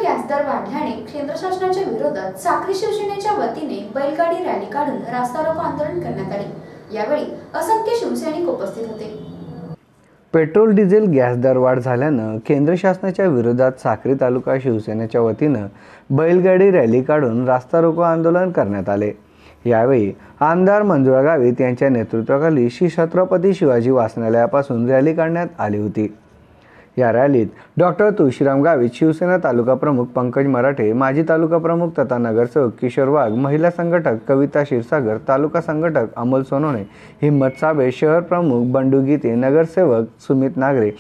Gas दर वाढल्याने केंद्र शासनाच्या विरोधात साक्री शिवसेनेच्या वतीने बैलगाडी रॅली काढून रास्ता रोको आंदोलन करण्यात आले। यावेळी असंख्य शिवसैनिक उपस्थित होते। पेट्रोल डिझेल गॅस दरवाढ झाल्यानं केंद्र शासनाच्या विरोधात साक्री तालुका शिवसेनेच्या वतीनं बैलगाडी रॅली काढून रास्ता रोको आंदोलन करण्यात आले। यावेळी आमदार मंजुळा गावित यांच्या नेतृत्वाखाली श्री छत्रपती शिवाजी वाचनालयापासून रॅली काढण्यात आली होती। या रॅलीत डॉक्टर तुळशीराम गावित, शिवसेना तालुका प्रमुख पंकज मराठे, माजी तालुका प्रमुख तथा नगरसेवक किशोर वाघ, महिला संघटक कविता क्षीरसागर, तालुका संघटक अमोल सोनोने, हिम्मत साबळे, शहर प्रमुख बंडू गीते, नगरसेवक सुमित नागरे,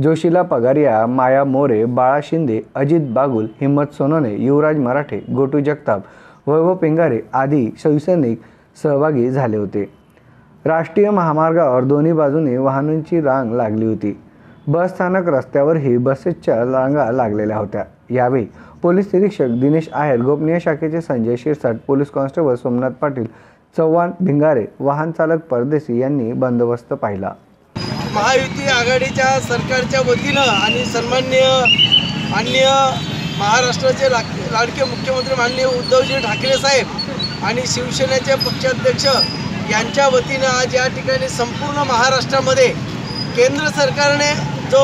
जोशीला पगारिया, माया मोरे, बाळा शिंदे, अजित बागुल, हिम्मत सोनोने, युवराज मराठे, गोटू जगताप, वैभव पिंगारे आदी शिवसैनिक सहभागी झाले होते। राष्ट्रीय महामार्गावर दोन्ही बाजूने वाहनांची रांग लागली होती। बस स्थानक रस्त्यावरही बसेसच्या रांगा लागलेल्या होत्या। यावेळी पोलीस निरीक्षक दिनेश आहेर, गोपनीय शाखेचे संजय शिरसाट, पोलीस कॉन्स्टेबल सोमनाथ पाटील, चव्हाण भिंगारे, वाहन चालक परदेशी यांनी बंदोबस्त पाहिला। महायुती आघाडीच्या सरकारच्या वतीनं आणि माननीय महाराष्ट्राचे लाडके मुख्यमंत्री माननीय उद्धवजी ठाकरे साहेब आणि शिवसेनेचे पक्षाध्यक्ष यांच्या वतीनं आज या ठिकाणी संपूर्ण महाराष्ट्रामध्ये केंद्र सरकारने जो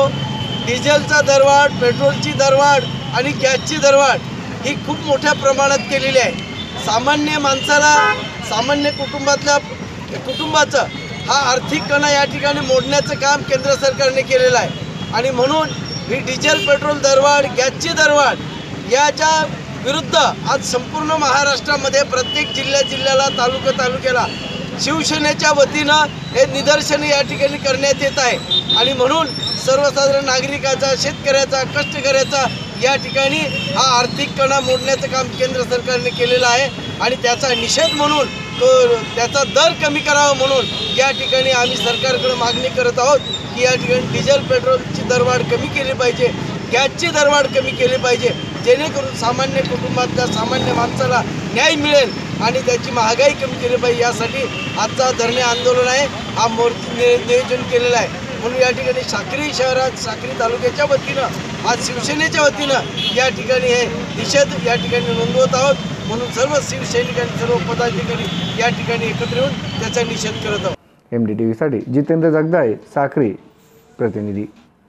डिझेलचा दरवाढ, पेट्रोलची दरवाढ आणि गॅसची दरवाढ ही खूप मोठ्या प्रमाणात केलेली आहे। सामान्य माणसाला, सामान्य कुटुंबाचं हा आर्थिक कणा या ठिकाणी मोडण्याचं काम केंद्र सरकारने केलेलं आहे आणि म्हणून ही डिझेल पेट्रोल दरवाढ, गॅसची दरवाढ याच्या विरुद्ध आज संपूर्ण महाराष्ट्रामध्ये प्रत्येक जिल्ह्याला, तालुक्याला शिवसेनेच्या वतीनं हे निदर्शन या ठिकाणी करण्यात येत आहे आणि म्हणून सर्वसाधारण नागरिकाचा, शेतकऱ्याचा, कष्टकऱ्याचा या ठिकाणी हा आर्थिक कणा मोडण्याचं काम केंद्र सरकारने केलेलं आहे आणि त्याचा निषेध म्हणून त्याचा दर कमी करावा म्हणून या ठिकाणी आम्ही सरकारकडे मागणी करत आहोत की या ठिकाणी डिझेल पेट्रोलची दरवाढ कमी केली पाहिजे, गॅसची दरवाढ कमी केली पाहिजे, जेणेकरून सामान्य कुटुंबातल्या सामान्य माणसाला न्याय मिळेल आणि त्याची महागाई कमी केली पाहिजे। यासाठी आजचा धरणे आंदोलन आहे, हा नियोजन केलेलं आहे। म्हणून या ठिकाणी साक्री शहरात, साक्री तालुक्याच्या वतीनं, आज शिवसेनेच्या वतीनं या ठिकाणी हे निषेध या ठिकाणी नोंदवत आहोत। म्हणून सर्व शिवसैनिकांनी, सर्व पदाधिकारी या ठिकाणी एकत्र येऊन त्याचा निषेध करत आहोत। MDTV साठी जितेंद्र जगदाळे, साक्री प्रतिनिधी।